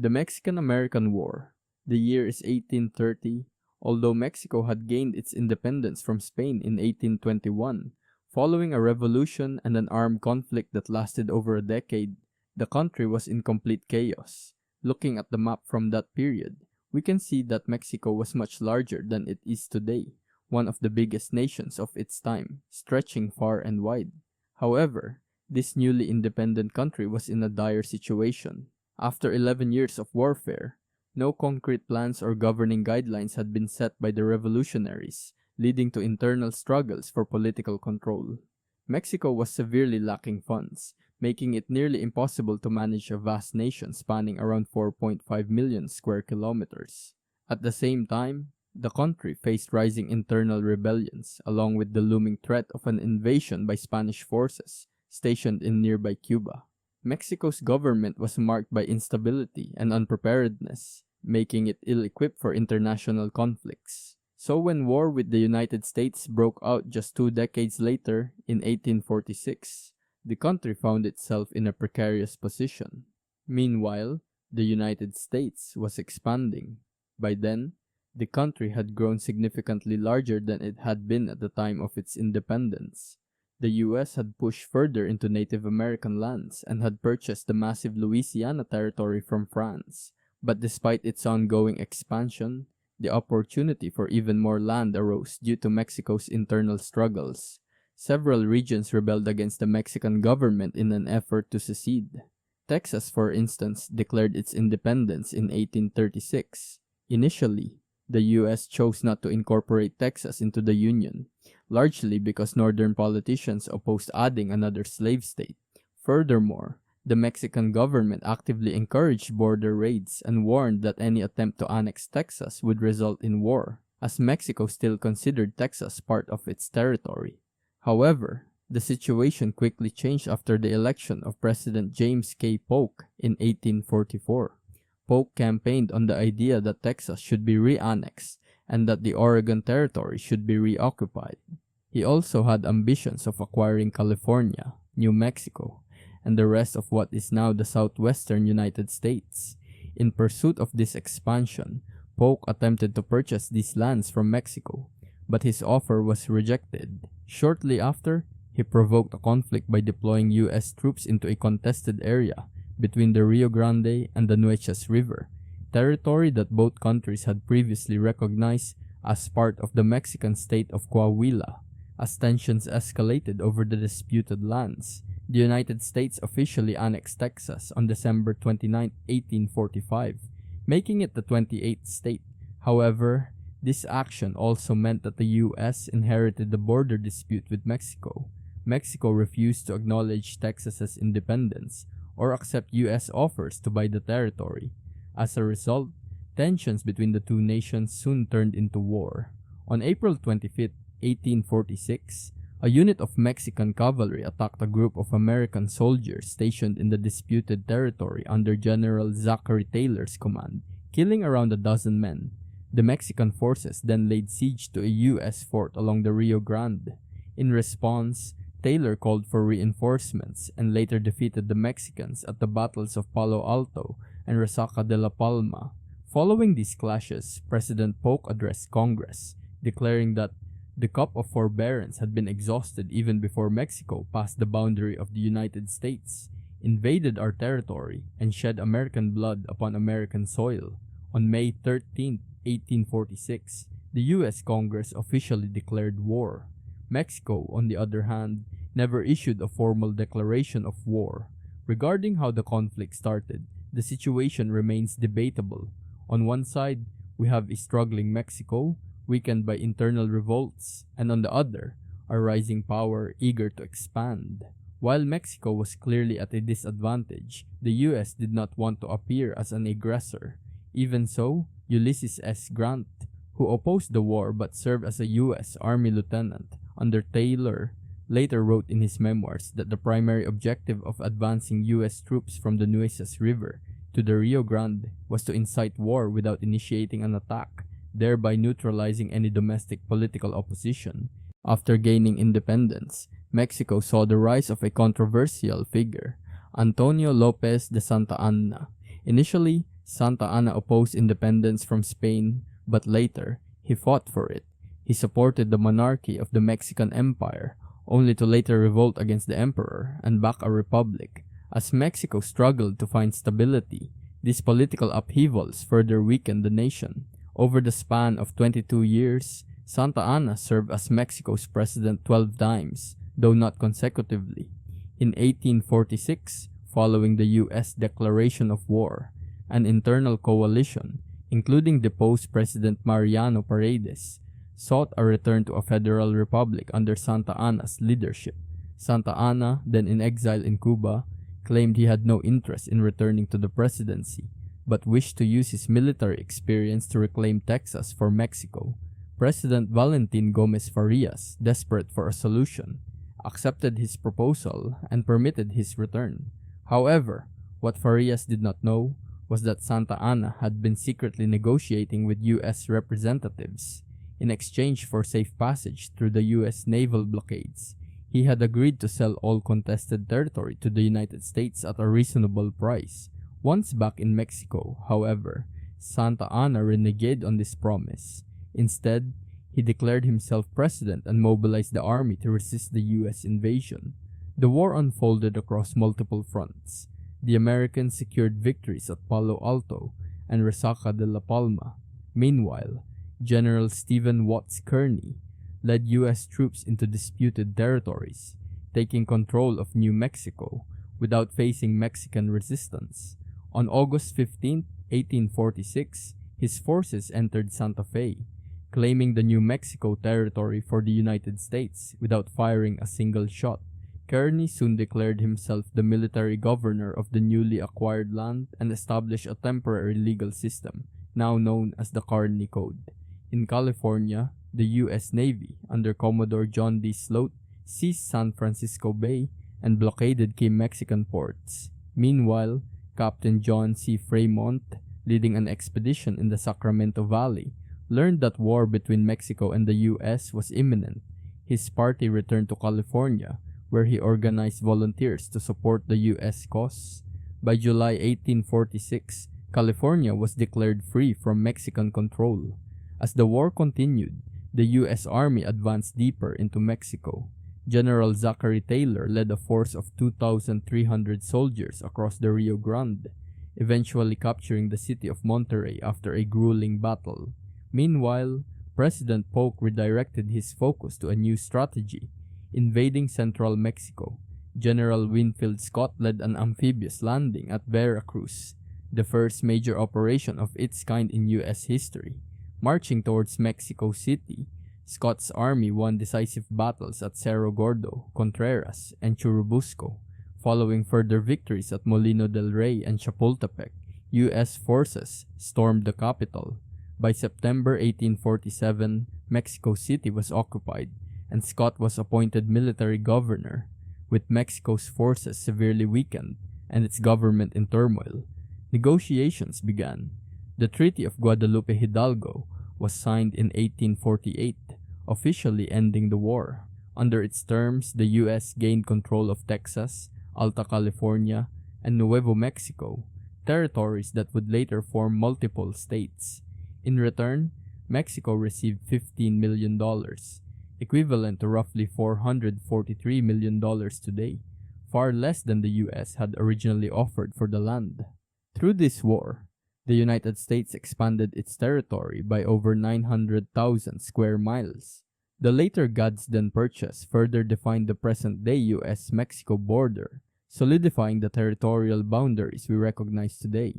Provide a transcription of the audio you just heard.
The Mexican-American War. The year is 1830. Although Mexico had gained its independence from Spain in 1821, following a revolution and an armed conflict that lasted over a decade, the country was in complete chaos. Looking at the map from that period, we can see that Mexico was much larger than it is today, one of the biggest nations of its time, stretching far and wide. However, this newly independent country was in a dire situation. After 11 years of warfare, no concrete plans or governing guidelines had been set by the revolutionaries, leading to internal struggles for political control. Mexico was severely lacking funds, making it nearly impossible to manage a vast nation spanning around 4.5 million square kilometers. At the same time, the country faced rising internal rebellions, along with the looming threat of an invasion by Spanish forces stationed in nearby Cuba. Mexico's government was marked by instability and unpreparedness, making it ill-equipped for international conflicts. So when war with the United States broke out just 2 decades later, in 1846, the country found itself in a precarious position. Meanwhile, the United States was expanding. By then, the country had grown significantly larger than it had been at the time of its independence. The US had pushed further into Native American lands and had purchased the massive Louisiana territory from France. But despite its ongoing expansion, the opportunity for even more land arose due to Mexico's internal struggles. Several regions rebelled against the Mexican government in an effort to secede. Texas, for instance, declared its independence in 1836. Initially, the US chose not to incorporate Texas into the Union, largely because northern politicians opposed adding another slave state. Furthermore, the Mexican government actively encouraged border raids and warned that any attempt to annex Texas would result in war, as Mexico still considered Texas part of its territory. However, the situation quickly changed after the election of President James K. Polk in 1844. Polk campaigned on the idea that Texas should be re-annexed and that the Oregon Territory should be reoccupied. He also had ambitions of acquiring California, New Mexico, and the rest of what is now the southwestern United States. In pursuit of this expansion, Polk attempted to purchase these lands from Mexico, but his offer was rejected. Shortly after, he provoked a conflict by deploying US troops into a contested area between the Rio Grande and the Nueces River, territory that both countries had previously recognized as part of the Mexican state of Coahuila. As tensions escalated over the disputed lands, the United States officially annexed Texas on December 29, 1845, making it the 28th state. However, this action also meant that the US inherited the border dispute with Mexico. Mexico refused to acknowledge Texas's independence or accept US offers to buy the territory. As a result, tensions between the two nations soon turned into war. On April 25, 1846, a unit of Mexican cavalry attacked a group of American soldiers stationed in the disputed territory under General Zachary Taylor's command, killing around a dozen men. The Mexican forces then laid siege to a US fort along the Rio Grande. In response, Taylor called for reinforcements and later defeated the Mexicans at the battles of Palo Alto and Resaca de la Palma. Following these clashes, President Polk addressed Congress, declaring that the cup of forbearance had been exhausted even before Mexico passed the boundary of the United States, invaded our territory, and shed American blood upon American soil. On May 13, 1846, the US Congress officially declared war. Mexico, on the other hand, never issued a formal declaration of war. Regarding how the conflict started, the situation remains debatable. On one side, we have a struggling Mexico, weakened by internal revolts, and on the other, a rising power eager to expand. While Mexico was clearly at a disadvantage, the US did not want to appear as an aggressor. Even so, Ulysses S. Grant, who opposed the war but served as a US Army lieutenant under Taylor, later wrote in his memoirs that the primary objective of advancing US troops from the Nueces River to the Rio Grande was to incite war without initiating an attack, thereby neutralizing any domestic political opposition. After gaining independence, Mexico saw the rise of a controversial figure, Antonio Lopez de Santa Anna. Initially, Santa Anna opposed independence from Spain, but later, he fought for it. He supported the monarchy of the Mexican Empire, only to later revolt against the emperor and back a republic. As Mexico struggled to find stability, these political upheavals further weakened the nation. Over the span of 22 years, Santa Anna served as Mexico's president 12 times, though not consecutively. In 1846, following the U.S. declaration of war, an internal coalition, including deposed President Mariano Paredes, sought a return to a federal republic under Santa Anna's leadership. Santa Anna, then in exile in Cuba, claimed he had no interest in returning to the presidency, but wished to use his military experience to reclaim Texas for Mexico. President Valentin Gomez Farias, desperate for a solution, accepted his proposal and permitted his return. However, what Farias did not know was that Santa Anna had been secretly negotiating with U.S. representatives. In exchange for safe passage through the U.S. naval blockades, he had agreed to sell all contested territory to the United States at a reasonable price. Once back in Mexico, however, Santa Anna reneged on this promise. Instead, he declared himself president and mobilized the army to resist the U.S. invasion. The war unfolded across multiple fronts. The Americans secured victories at Palo Alto and Resaca de la Palma. Meanwhile, General Stephen Watts Kearny led U.S. troops into disputed territories, taking control of New Mexico without facing Mexican resistance. On August 15, 1846, his forces entered Santa Fe, claiming the New Mexico territory for the United States without firing a single shot. Kearny soon declared himself the military governor of the newly acquired land and established a temporary legal system, now known as the Kearny Code. In California, the U.S. Navy, under Commodore John D. Sloat, seized San Francisco Bay and blockaded key Mexican ports. Meanwhile, Captain John C. Fremont, leading an expedition in the Sacramento Valley, learned that war between Mexico and the U.S. was imminent. His party returned to California, where he organized volunteers to support the U.S. cause. By July 1846, California was declared free from Mexican control. As the war continued, the U.S. Army advanced deeper into Mexico. General Zachary Taylor led a force of 2,300 soldiers across the Rio Grande, eventually capturing the city of Monterrey after a grueling battle. Meanwhile, President Polk redirected his focus to a new strategy, invading central Mexico. General Winfield Scott led an amphibious landing at Veracruz, the first major operation of its kind in U.S. history. Marching towards Mexico City, Scott's army won decisive battles at Cerro Gordo, Contreras, and Churubusco. Following further victories at Molino del Rey and Chapultepec, U.S. forces stormed the capital. By September 1847, Mexico City was occupied, and Scott was appointed military governor. With Mexico's forces severely weakened and its government in turmoil, negotiations began. The Treaty of Guadalupe Hidalgo was signed in 1848, officially ending the war. Under its terms, the U.S. gained control of Texas, Alta California, and Nuevo Mexico, territories that would later form multiple states. In return, Mexico received $15 million, equivalent to roughly $443 million today, far less than the U.S. had originally offered for the land. Through this war, the United States expanded its territory by over 900,000 square miles. The later Gadsden Purchase further defined the present-day U.S.-Mexico border, solidifying the territorial boundaries we recognize today.